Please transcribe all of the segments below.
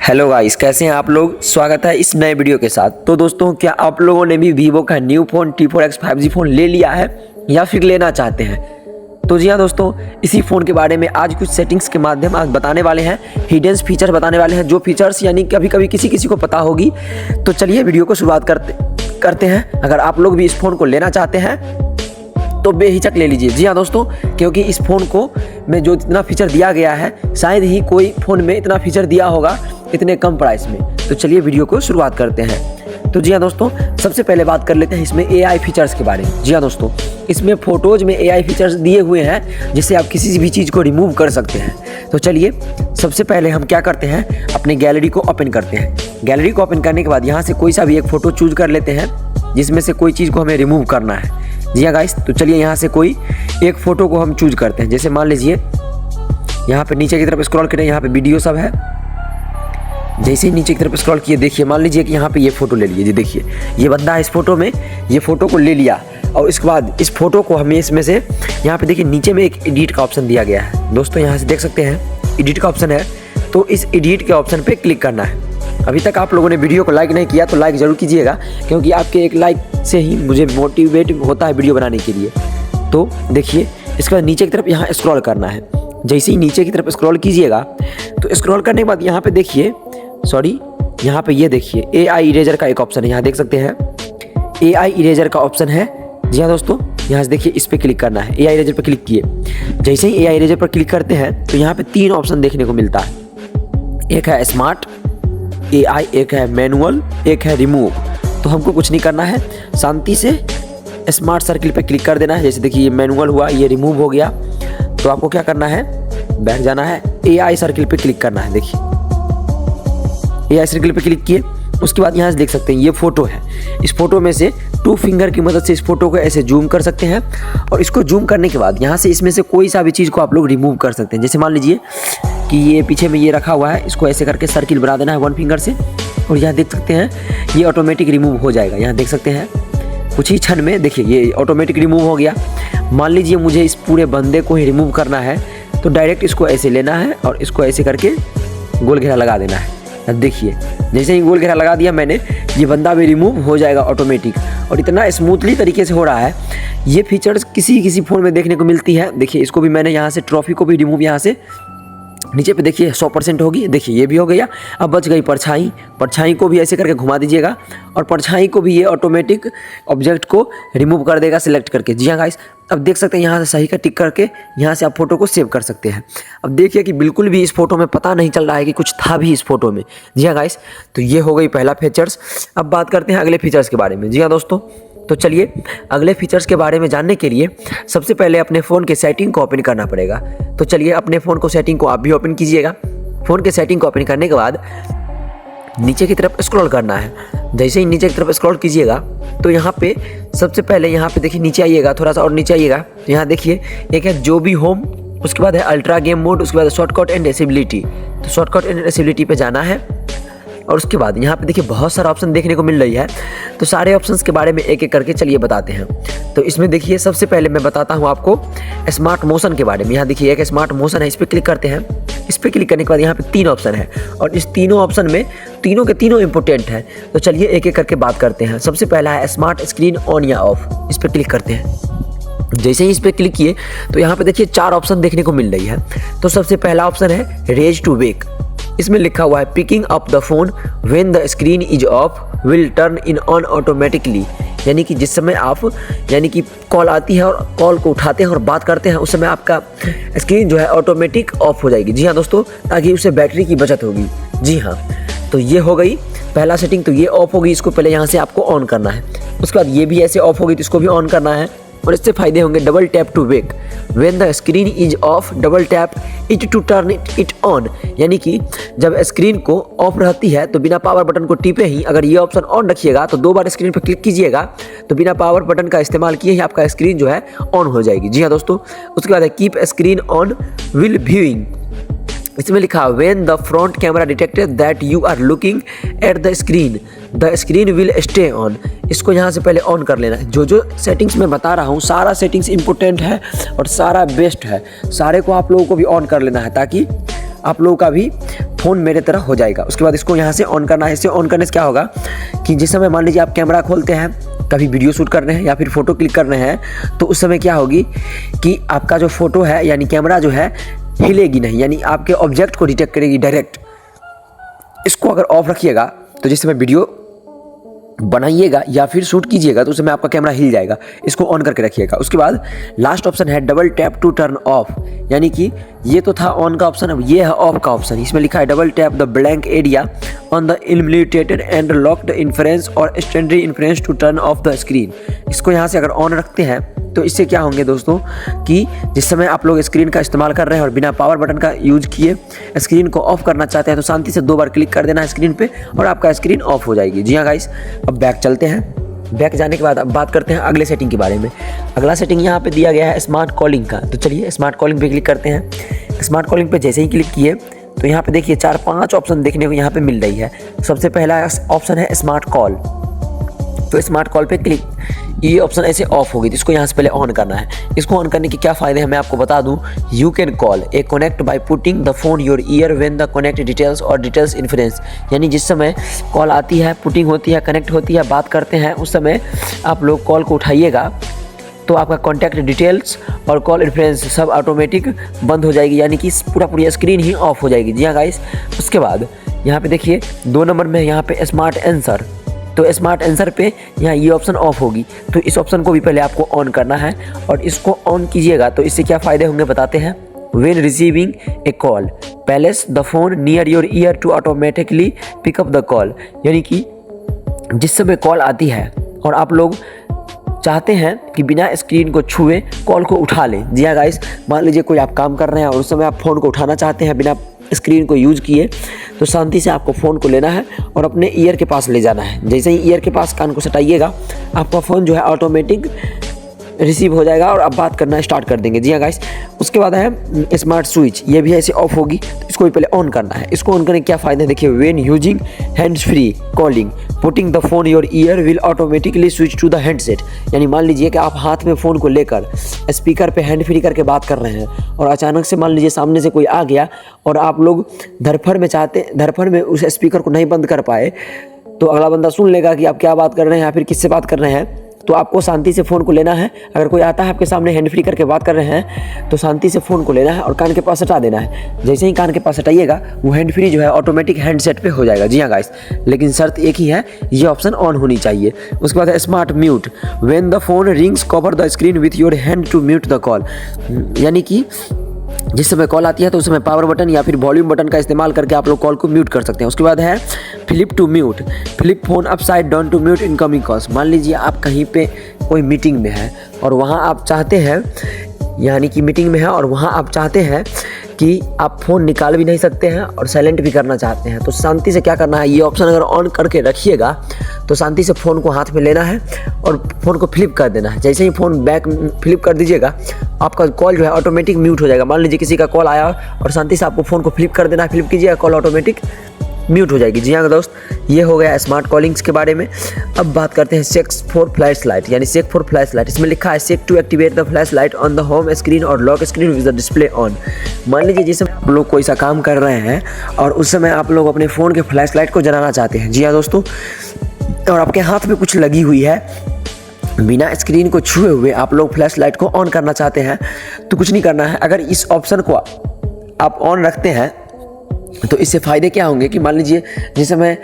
Hello guys, कैसे हैं आप लोग। स्वागत है इस नए वीडियो के साथ। तो दोस्तों, क्या आप लोगों ने भी वीवो का new phone T4X 5G phone ले लिया है या फिर लेना चाहते हैं? तो जी हाँ दोस्तों, इसी फ़ोन के बारे में आज कुछ सेटिंग्स के माध्यम आज बताने वाले हैं। हिडन फीचर बताने वाले हैं, जो फीचर्स यानी कभी कभी किसी को पता होगी। तो चलिए वीडियो को शुरुआत करते हैं। अगर आप लोग भी इस फ़ोन को लेना चाहते हैं तो बेहिचक ले लीजिए। जी हाँ दोस्तों, क्योंकि इस फ़ोन को में जो इतना फीचर दिया गया है, शायद ही कोई फ़ोन में इतना फीचर दिया होगा इतने कम प्राइस में। तो चलिए वीडियो को शुरुआत करते हैं। तो जी हाँ दोस्तों, सबसे पहले बात कर लेते हैं इसमें AI फीचर्स के बारे में। जी हाँ दोस्तों, इसमें फ़ोटोज़ में AI फीचर्स दिए हुए हैं, जिससे आप किसी भी चीज़ को रिमूव कर सकते हैं। तो चलिए सबसे पहले हम क्या करते हैं, अपने गैलरी को ओपन करते हैं। गैलरी को ओपन करने के बाद यहाँ से कोई सा भी एक फ़ोटो चूज कर लेते हैं, जिसमें से कोई चीज़ को हमें रिमूव करना है। जी हाँ गाइस, तो चलिए यहाँ से कोई एक फ़ोटो को हम चूज करते हैं। जैसे मान लीजिए यहाँ पे नीचे की तरफ स्क्रॉल करें, यहाँ पे वीडियो सब है। जैसे ही नीचे की तरफ स्क्रॉल किए, देखिए मान लीजिए कि यहाँ पे ये फ़ोटो ले लीजिए। जी देखिए, ये बंदा है इस फोटो में, ये फ़ोटो को ले लिया। और इसके बाद इस फोटो को हमें इसमें से यहाँ पे देखिए नीचे में एक एडिट का ऑप्शन दिया गया है। दोस्तों यहाँ से देख सकते हैं एडिट का ऑप्शन है, तो इस एडिट के ऑप्शन पे क्लिक करना है। अभी तक आप लोगों ने वीडियो को लाइक नहीं किया तो लाइक ज़रूर कीजिएगा, क्योंकि आपके एक लाइक से ही मुझे मोटिवेट होता है वीडियो बनाने के लिए। तो देखिए, इसके बाद नीचे की तरफ यहाँ स्क्रॉल करना है। जैसे ही नीचे की तरफ स्क्रॉल कीजिएगा, तो स्क्रॉल करने के बाद यहाँ पे देखिए, यहाँ पे ये देखिए AI इरेजर का एक ऑप्शन है। यहाँ देख सकते हैं AI इरेजर का ऑप्शन है। जी हाँ दोस्तों, यहाँ से देखिए इस पर क्लिक करना है। AI इरेजर पर क्लिक किए, जैसे ही AI इरेजर पर क्लिक करते हैं तो यहाँ पे 3 ऑप्शन देखने को मिलता है। एक है स्मार्ट AI, एक है मैनुअल, एक है रिमूव। तो हमको कुछ नहीं करना है, शांति से स्मार्ट सर्किल पे क्लिक कर देना है। जैसे देखिए ये मैनुअल हुआ, ये रिमूव हो गया। तो आपको क्या करना है, बैठ जाना है, AI सर्किल पे क्लिक करना है। देखिए AI सर्किल पे क्लिक किए, उसके बाद यहाँ से देख सकते हैं ये फ़ोटो है। इस फोटो में से 2 फिंगर की मदद से इस फोटो को ऐसे जूम कर सकते हैं। और इसको जूम करने के बाद यहाँ से इसमें से कोई सा भी चीज़ को आप लोग रिमूव कर सकते हैं। जैसे मान लीजिए कि ये पीछे में ये रखा हुआ है, इसको ऐसे करके सर्किल बना देना है 1 फिंगर से, और यहाँ देख सकते हैं ये ऑटोमेटिक रिमूव हो जाएगा। यहाँ देख सकते हैं कुछ ही क्षण में देखिए ये ऑटोमेटिक रिमूव हो गया। मान लीजिए मुझे इस पूरे बंदे को ही रिमूव करना है, तो डायरेक्ट इसको ऐसे लेना है और इसको ऐसे करके गोल घेरा लगा देना है। अब देखिए जैसे ही गोल घेरा लगा दिया मैंने, ये बंदा भी रिमूव हो जाएगा ऑटोमेटिक। और इतना स्मूथली तरीके से हो रहा है। ये फीचर्स किसी फ़ोन में देखने को मिलती है। देखिए इसको भी मैंने यहाँ से ट्रॉफी को भी रिमूव यहाँ से नीचे पे देखिए 100% होगी। देखिए ये भी हो गया। अब बच गई परछाई। परछाई को भी ऐसे करके घुमा दीजिएगा, और परछाई को भी ये ऑटोमेटिक ऑब्जेक्ट को रिमूव कर देगा सिलेक्ट करके। जी हाँ गाइस, अब देख सकते हैं यहाँ से सही का टिक करके यहाँ से आप फोटो को सेव कर सकते हैं। अब देखिए कि बिल्कुल भी इस फोटो में पता नहीं चल रहा है कि कुछ था भी इस फोटो में। जी हाँ गाइस, तो ये हो गई पहला फीचर्स। अब बात करते हैं अगले फीचर्स के बारे में। जी हाँ दोस्तों, तो चलिए अगले फीचर्स के बारे में जानने के लिए सबसे पहले अपने फ़ोन के सेटिंग को ओपन करना पड़ेगा। तो चलिए अपने फ़ोन को सेटिंग को आप भी ओपन कीजिएगा। फ़ोन के सेटिंग को ओपन करने के बाद नीचे की तरफ स्क्रॉल करना है। जैसे ही नीचे की तरफ स्क्रॉल कीजिएगा, तो यहाँ पे सबसे पहले यहाँ पे देखिए नीचे आइएगा, थोड़ा सा और नीचे आइएगा, तो यहाँ देखिए एक है जो भी होम, उसके बाद है अल्ट्रा गेम मोड, उसके बाद शॉर्टकट एंड एसेबिलिटी। तो शॉर्टकट एंड एसेबिलिटी पे जाना है, और उसके बाद यहाँ पे देखिए बहुत सारा ऑप्शन देखने को मिल रही है। तो सारे ऑप्शंस के बारे में एक एक करके चलिए बताते हैं। तो इसमें देखिए सबसे पहले मैं बताता हूँ आपको स्मार्ट मोशन के बारे में। यहाँ देखिए एक स्मार्ट मोशन है, इस पर क्लिक करते हैं। इस पर क्लिक करने के बाद यहाँ पे 3 ऑप्शन है, और इस तीनों ऑप्शन में तीनों के तीनों इंपॉर्टेंट है। तो चलिए एक एक करके बात करते हैं। सबसे पहला है स्मार्ट स्क्रीन ऑन या ऑफ। इस पर क्लिक करते हैं। जैसे ही इस पर क्लिक किए, तो यहाँ पे देखिए 4 ऑप्शन देखने को मिल रही है। तो सबसे पहला ऑप्शन है रेज टू वेक। इसमें लिखा हुआ है picking up the phone when the screen is of will turn in on automatically. यानी कि जिस समय आप यानी कि कॉल आती है और कॉल को उठाते हैं और बात करते हैं, उस समय आपका स्क्रीन जो है ऑटोमेटिक ऑफ हो जाएगी। जी हाँ दोस्तों, ताकि उससे बैटरी की बचत होगी। जी हाँ, तो ये हो गई पहला सेटिंग। तो ये ऑफ होगी, इसको पहले यहाँ से आपको ऑन करना है। उसके बाद ये भी ऐसे ऑफ होगी, तो इसको भी ऑन करना है। और इससे फायदे होंगे double tap to wake when the screen is off, double tap it to turn it on. यानी कि जब स्क्रीन को ऑफ रहती है तो बिना पावर बटन को टिपे ही अगर ये ऑप्शन ऑन रखिएगा, तो 2 बार स्क्रीन पर क्लिक कीजिएगा, तो बिना पावर बटन का इस्तेमाल किए ही आपका स्क्रीन जो है ऑन हो जाएगी। जी हाँ दोस्तों, उसके बाद है keep screen on will viewing. इसमें लिखा when the front camera detected that you are looking at the screen will stay on. इसको यहाँ से पहले ऑन कर लेना है। जो सेटिंग्स मैं बता रहा हूँ, सारा सेटिंग्स इंपॉर्टेंट है और सारा बेस्ट है। सारे को आप लोगों को भी ऑन कर लेना है, ताकि आप लोगों का भी फ़ोन मेरे तरह हो जाएगा। उसके बाद इसको यहाँ से ऑन करना है। इसे ऑन करने से क्या होगा कि जिस समय मान लीजिए आप कैमरा खोलते हैं, कभी वीडियो शूट कर रहे हैं या फिर फ़ोटो क्लिक कर रहे हैं, तो उस समय क्या होगी कि आपका जो फ़ोटो है यानी कैमरा जो है हिलेगी नहीं, यानी आपके ऑब्जेक्ट को डिटेक्ट करेगी डायरेक्ट। इसको अगर ऑफ रखिएगा तो जिस समय वीडियो बनाइएगा या फिर शूट कीजिएगा तो उस समय आपका कैमरा हिल जाएगा। इसको ऑन करके रखिएगा। उसके बाद लास्ट ऑप्शन है double tap to turn off, यानी कि ये तो था ऑन का ऑप्शन, अब ये है ऑफ का ऑप्शन। इसमें लिखा है double tap the blank area on the illuminated and locked interface और standby interface to turn off the screen. इसको यहाँ से अगर ऑन रखते हैं तो इससे क्या होंगे दोस्तों कि जिस समय आप लोग स्क्रीन का इस्तेमाल कर रहे हैं और बिना पावर बटन का यूज किए स्क्रीन को ऑफ करना चाहते हैं तो शांति से 2 बार क्लिक कर देना है स्क्रीन पे और आपका स्क्रीन ऑफ हो जाएगी। जी हाँ गाइस, अब बैक चलते हैं। बैक जाने के बाद अब बात करते हैं अगले सेटिंग के बारे में। अगला सेटिंग यहाँ पे दिया गया है स्मार्ट कॉलिंग का। तो चलिए स्मार्ट कॉलिंग पे क्लिक करते हैं। स्मार्ट कॉलिंग पे जैसे ही क्लिक किए तो यहाँ पे देखिए 4-5 ऑप्शन देखने को यहाँ पे मिल रही है। सबसे पहला ऑप्शन है स्मार्ट कॉल। तो स्मार्ट कॉल पे क्लिक, ये ऑप्शन ऐसे ऑफ होगी तो इसको यहाँ से पहले ऑन करना है। इसको ऑन करने के क्या फ़ायदे हैं मैं आपको बता दूं। You can call A connect by putting the phone your year when the connect details और डिटेल्स इन्फ्रेंस, यानी जिस समय कॉल आती है, पुटिंग होती है, कनेक्ट होती है, बात करते हैं, उस समय आप लोग कॉल को उठाइएगा तो आपका कॉन्टैक्ट डिटेल्स और कॉल इन्फ्रेंस सब ऑटोमेटिक बंद हो जाएगी, यानी कि पूरी स्क्रीन ही ऑफ हो जाएगी। जी हाँ गाइस, उसके बाद यहाँ पे देखिए 2 नंबर में यहाँ पे स्मार्ट आंसर। तो स्मार्ट आंसर पे यहाँ ये ऑप्शन ऑफ होगी तो इस ऑप्शन को भी पहले आपको ऑन करना है और इसको ऑन कीजिएगा तो इससे क्या फ़ायदे होंगे बताते हैं। When receiving a call place the phone near your ear to automatically pick up the call, यानी कि जिस समय कॉल आती है और आप लोग चाहते हैं कि बिना स्क्रीन को छुए कॉल को उठा लें। जी हाँ गाइस, मान लीजिए कोई आप काम कर रहे हैं और उस समय आप फ़ोन को उठाना चाहते हैं बिना स्क्रीन को यूज किए, तो शांति से आपको फ़ोन को लेना है और अपने ईयर के पास ले जाना है। जैसे ही ईयर के पास कान को सटाइएगा आपका फ़ोन जो है ऑटोमेटिक रिसीव हो जाएगा और आप बात करना स्टार्ट कर देंगे। जी हाँ गाइस, उसके बाद है स्मार्ट स्विच, ये भी ऐसे ऑफ होगी तो इसको भी पहले ऑन करना है। इसको ऑन करने के क्या फ़ायदे हैं देखिए। When using hands free calling putting the phone your ear will automatically switch to the handset, यानी मान लीजिए कि आप हाथ में फ़ोन को लेकर स्पीकर पे हैंड फ्री करके बात कर रहे हैं और अचानक से मान लीजिए सामने से कोई आ गया और आप लोग धरफड़ में उस स्पीकर को नहीं बंद कर पाए तो अगला बंदा सुन लेगा कि आप क्या बात कर रहे हैं या फिर किससे बात कर रहे हैं। तो आपको शांति से फ़ोन को लेना है। अगर कोई आता है आपके सामने हैंड फ्री करके बात कर रहे हैं तो शांति से फ़ोन को लेना है और कान के पास हटा देना है। जैसे ही कान के पास हटाइएगा वो हैंड फ्री जो है ऑटोमेटिक हैंडसेट पे हो जाएगा। जी हाँ गाइस, लेकिन शर्त एक ही है, ये ऑप्शन ऑन होनी चाहिए। उसके बाद है smart mute. When the phone rings cover the screen with your hand to mute the call, यानी कि जिस समय कॉल आती है तो उस समय पावर बटन या फिर वॉल्यूम बटन का इस्तेमाल करके आप लोग कॉल को म्यूट कर सकते हैं। उसके बाद है flip to mute. Flip phone upside down to mute incoming calls. मान लीजिए आप कहीं पे कोई मीटिंग में है और वहाँ आप चाहते हैं, यानी कि मीटिंग में है और वहाँ आप चाहते हैं कि आप फ़ोन निकाल भी नहीं सकते हैं और साइलेंट भी करना चाहते हैं, तो शांति से क्या करना है, ये ऑप्शन अगर ऑन करके रखिएगा तो शांति से फ़ोन को हाथ में लेना है और फ़ोन को फ्लिप कर देना है। जैसे ही फ़ोन बैक फ्लिप कर दीजिएगा आपका कॉल जो है ऑटोमेटिक म्यूट हो जाएगा। मान लीजिए किसी का कॉल आया और शांति से आपको फ़ोन को फ्लिप कर देना है, फ्लिप कीजिएगा, कॉल ऑटोमेटिक म्यूट हो जाएगी। जी हाँ दोस्त, ये हो गया स्मार्ट कॉलिंग्स के बारे में। अब बात करते हैं सेक फॉर फ्लैश लाइट, यानी सेक फॉर फ्लैश लाइट। इसमें लिखा है shake to activate the flash light on the home screen और lock screen with the display on. मान लीजिए जिस समय आप लोग कोई सा काम कर रहे हैं और उस समय आप लोग अपने फ़ोन के फ्लैश लाइट को जलाना चाहते हैं। जी हाँ दोस्तों, और आपके हाथ में कुछ लगी हुई है, बिना स्क्रीन को छुए हुए आप लोग फ्लैश लाइट को ऑन करना चाहते हैं, तो कुछ नहीं करना है। अगर इस ऑप्शन को आप ऑन रखते हैं तो इससे फ़ायदे क्या होंगे कि मान लीजिए जिस समय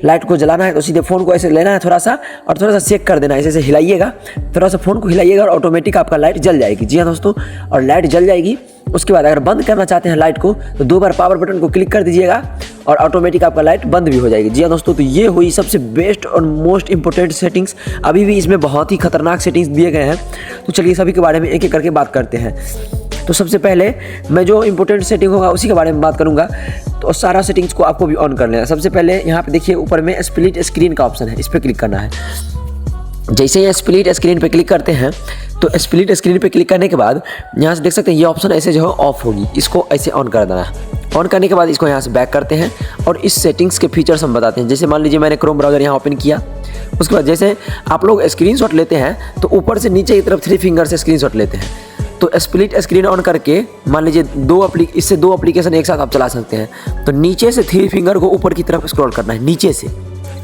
लाइट को जलाना है तो सीधे फ़ोन को ऐसे लेना है थोड़ा सा और थोड़ा सा सेक कर देना है, ऐसे हिलाइएगा, थोड़ा सा फ़ोन को हिलाइएगा और ऑटोमेटिक आपका लाइट जल जाएगी। जी हाँ दोस्तों, और लाइट जल जाएगी। उसके बाद अगर बंद करना चाहते हैं लाइट को तो 2 बार पावर बटन को क्लिक कर दीजिएगा और ऑटोमेटिक आपका लाइट बंद भी हो जाएगी। जी हाँ दोस्तों, तो ये हुई सबसे बेस्ट और मोस्ट इंपॉर्टेंट सेटिंग्स। अभी भी इसमें बहुत ही खतरनाक सेटिंग्स दिए गए हैं, तो चलिए सभी के बारे में एक एक करके बात करते हैं। तो सबसे पहले मैं जो इंपॉर्टेंट सेटिंग होगा उसी के बारे में बात करूंगा, तो सारा सेटिंग्स को आपको भी ऑन कर लेना है। सबसे पहले यहाँ पे देखिए ऊपर में स्प्लिट स्क्रीन का ऑप्शन है, इस पर क्लिक करना है। जैसे ही स्प्लिट स्क्रीन पे क्लिक करते हैं तो स्प्लिट स्क्रीन पे क्लिक करने के बाद यहाँ से देख सकते हैं ये ऑप्शन ऐसे जो है ऑफ होगी, इसको ऐसे ऑन कर देना है। ऑन करने के बाद इसको यहाँ से बैक करते हैं और इस सेटिंग्स के फीचर्स हम बताते हैं। जैसे मान लीजिए मैंने क्रोम ब्राउज़र यहाँ ओपन किया, उसके बाद जैसे आप लोग स्क्रीनशॉट लेते हैं तो ऊपर से नीचे की तरफ 3 फिंगर से स्क्रीनशॉट लेते हैं, तो स्प्लिट स्क्रीन ऑन करके मान लीजिए इससे दो एप्लीकेशन एक साथ आप चला सकते हैं। तो नीचे से 3 फिंगर को ऊपर की तरफ स्क्रॉल करना है, नीचे से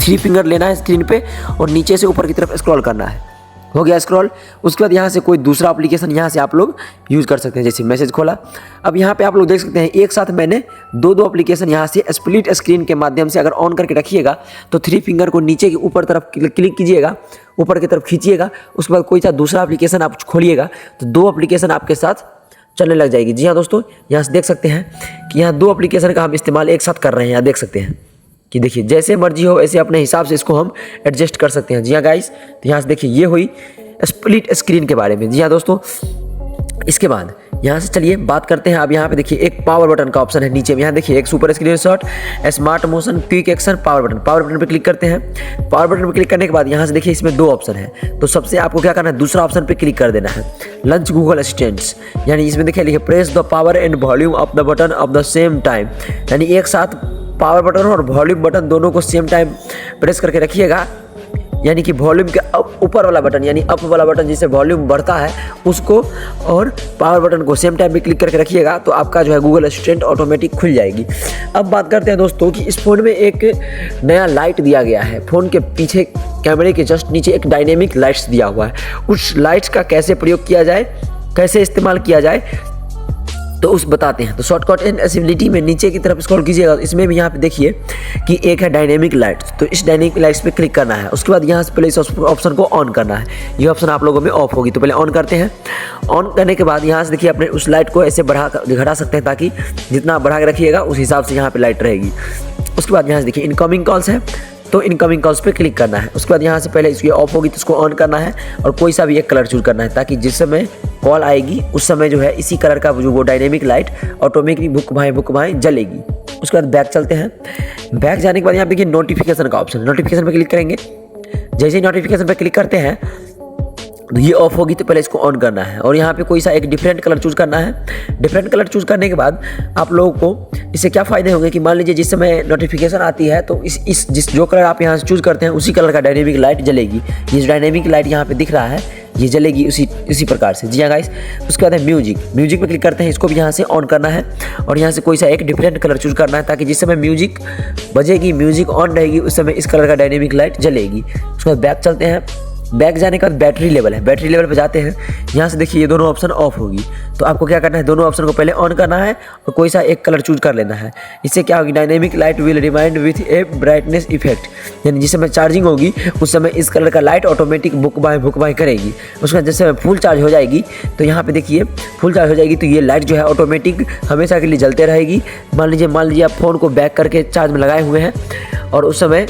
3 फिंगर लेना है स्क्रीन पे और नीचे से ऊपर की तरफ स्क्रॉल करना है। हो गया स्क्रॉल। उसके बाद यहाँ से कोई दूसरा एप्लीकेशन यहाँ से आप लोग यूज़ कर सकते हैं, जैसे मैसेज खोला। अब यहाँ पे आप लोग देख सकते हैं एक साथ मैंने दो एप्लीकेशन यहाँ से स्प्लिट स्क्रीन के माध्यम से अगर ऑन करके रखिएगा तो 3 फिंगर को नीचे की ऊपर तरफ क्लिक कीजिएगा, ऊपर की तरफ खींचिएगा। उसके बाद कोई सा दूसरा एप्लीकेशन आप खोलिएगा तो 2 एप्लीकेशन आपके साथ चलने लग जाएगी। जी हाँ दोस्तों, यहाँ से देख सकते हैं कि यहाँ 2 एप्लीकेशन का हम इस्तेमाल एक साथ कर रहे हैं। यहाँ देख सकते हैं कि देखिए जैसे मर्जी हो ऐसे अपने हिसाब से इसको हम एडजस्ट कर सकते हैं। जी हाँ गाइस, तो यहाँ से देखिए ये हुई स्प्लिट स्क्रीन के बारे में। जी हाँ दोस्तों, इसके बाद यहाँ से चलिए बात करते हैं। अब यहाँ पे देखिए एक पावर बटन का ऑप्शन है नीचे में। यहाँ देखिए एक super screenshot, smart motion, quick action, power button. Power button पे क्लिक करते हैं। पावर बटन पे क्लिक करने के बाद यहाँ से देखिए इसमें 2 ऑप्शन है। तो सबसे आपको क्या करना है, दूसरा ऑप्शन पे क्लिक कर देना है, लंच गूगल असिस्टेंट्स। यानी इसमें देखिए लिखे press the power and volume of the button of the same time. यानी एक साथ पावर बटन और वॉल्यूम बटन दोनों को सेम टाइम प्रेस करके रखिएगा। यानी कि वॉल्यूम के ऊपर वाला बटन यानी अप वाला बटन जिससे वॉल्यूम बढ़ता है उसको और पावर बटन को सेम टाइम पे क्लिक करके रखिएगा तो आपका जो है गूगल असिस्टेंट ऑटोमेटिक खुल जाएगी। अब बात करते हैं दोस्तों कि इस फ़ोन में एक नया लाइट दिया गया है। फ़ोन के पीछे कैमरे के जस्ट नीचे एक डायनेमिक लाइट्स दिया हुआ है। उस लाइट्स का कैसे प्रयोग किया जाए, कैसे इस्तेमाल किया जाए तो उस बताते हैं। तो शॉर्टकट एंड एसेसिबिलिटी में नीचे की तरफ स्क्रॉल कीजिएगा, इसमें भी यहाँ पे देखिए कि एक है डायनेमिक लाइट। तो इस डायनेमिक लाइट्स पे क्लिक करना है। उसके बाद यहाँ से पहले इस ऑप्शन को ऑन करना है। ये ऑप्शन आप लोगों में ऑफ होगी तो पहले ऑन करते हैं। ऑन करने के बाद यहाँ से देखिए अपने उस लाइट को ऐसे घटा सकते हैं ताकि जितना बढ़ा के रखिएगा उस हिसाब से यहाँ पर लाइट रहेगी। उसके बाद यहाँ से देखिए इनकमिंग कॉल्स है तो इनकमिंग कॉल्स पे क्लिक करना है। उसके बाद यहाँ से पहले इसकी ऑफ होगी तो इसको ऑन करना है और कोई सा भी एक कलर चूज करना है ताकि जिस समय कॉल आएगी उस समय जो है इसी कलर का जो वो डायनेमिक लाइट ऑटोमेटिकली बुक भाई जलेगी। उसके बाद बैक चलते हैं। बैक जाने के बाद यहाँ पे देखिए नोटिफिकेशन का ऑप्शन, नोटिफिकेशन पे क्लिक करेंगे। जैसे ही नोटिफिकेशन पे क्लिक करते हैं तो ये ऑफ होगी तो पहले इसको ऑन करना है और यहाँ पे कोई सा एक डिफरेंट कलर चूज करना है। डिफरेंट कलर चूज करने के बाद आप लोगों को इससे क्या फ़ायदे होंगे कि मान लीजिए जिस समय नोटिफिकेशन आती है तो जिस जो कलर आप यहाँ से चूज करते हैं उसी कलर का डायनेमिक लाइट जलेगी। ये डायनेमिक लाइट यहाँ पे दिख रहा है ये जलेगी उसी प्रकार से। जी हाँ गाइस, उसके बाद है म्यूजिक पे क्लिक करते हैं। इसको भी यहाँ से ऑन करना है और यहाँ से कोई सा एक डिफरेंट कलर चूज करना है ताकि जिस समय म्यूजिक बजेगी, म्यूजिक ऑन रहेगी उस समय इस कलर का डायनेमिक लाइट जलेगी। उसके बाद बैक चलते हैं। बैक जाने के बाद बैटरी लेवल है, बैटरी लेवल पे जाते हैं। यहाँ से देखिए ये दोनों ऑप्शन ऑफ होगी तो आपको क्या करना है, दोनों ऑप्शन को पहले ऑन करना है और कोई सा एक कलर चूज कर लेना है। इससे क्या होगी, dynamic light will remind with A brightness effect. यानी जिस समय चार्जिंग होगी उस समय इस कलर का लाइट ऑटोमेटिक बुक बाय करेगी। उसके बाद जिस समय फुल चार्ज हो जाएगी तो यहाँ पे देखिए फुल चार्ज हो जाएगी तो ये लाइट जो है ऑटोमेटिक हमेशा के लिए जलते रहेगी। मान लीजिए आप फ़ोन को बैक करके चार्ज में लगाए हुए हैं और उस समय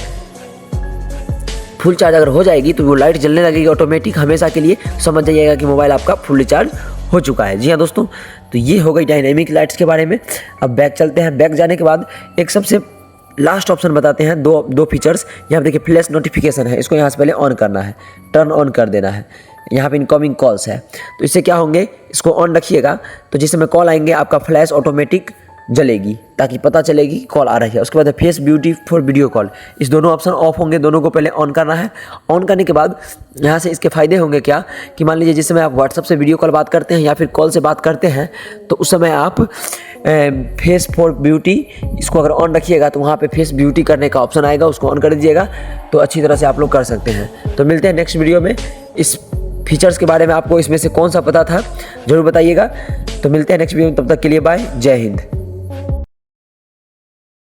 फुल चार्ज अगर हो जाएगी तो वो लाइट जलने लगेगी ऑटोमेटिक हमेशा के लिए। समझ जाइएगा कि मोबाइल आपका फुल चार्ज हो चुका है। जी हाँ दोस्तों, तो ये हो गई डायनेमिक लाइट्स के बारे में। अब बैक चलते हैं। बैक जाने के बाद एक सबसे लास्ट ऑप्शन बताते हैं, दो फीचर्स। यहाँ पे देखिए फ्लैश नोटिफिकेशन है, इसको यहाँ से पहले ऑन करना है, टर्न ऑन कर देना है। यहाँ पे इनकमिंग कॉल्स है तो इससे क्या होंगे, इसको ऑन रखिएगा तो जिस समय कॉल आएंगे आपका फ्लैश ऑटोमेटिक जलेगी ताकि पता चलेगी कि कॉल आ रही है। उसके बाद face beauty for video call, इस दोनों ऑप्शन ऑफ होंगे, दोनों को पहले ऑन करना है। ऑन करने के बाद यहाँ से इसके फ़ायदे होंगे क्या कि मान लीजिए जिस समय आप व्हाट्सअप से वीडियो कॉल बात करते हैं या फिर कॉल से बात करते हैं तो उस समय आप फेस फॉर ब्यूटी इसको अगर ऑन रखिएगा तो वहाँ पे फेस ब्यूटी करने का ऑप्शन आएगा, उसको ऑन कर दीजिएगा तो अच्छी तरह से आप लोग कर सकते हैं। तो मिलते हैं नेक्स्ट वीडियो में। इस फीचर्स के बारे में आपको इसमें से कौन सा पता था ज़रूर बताइएगा। तो मिलते हैं नेक्स्ट वीडियो में, तब तक के लिए बाय, जय हिंद।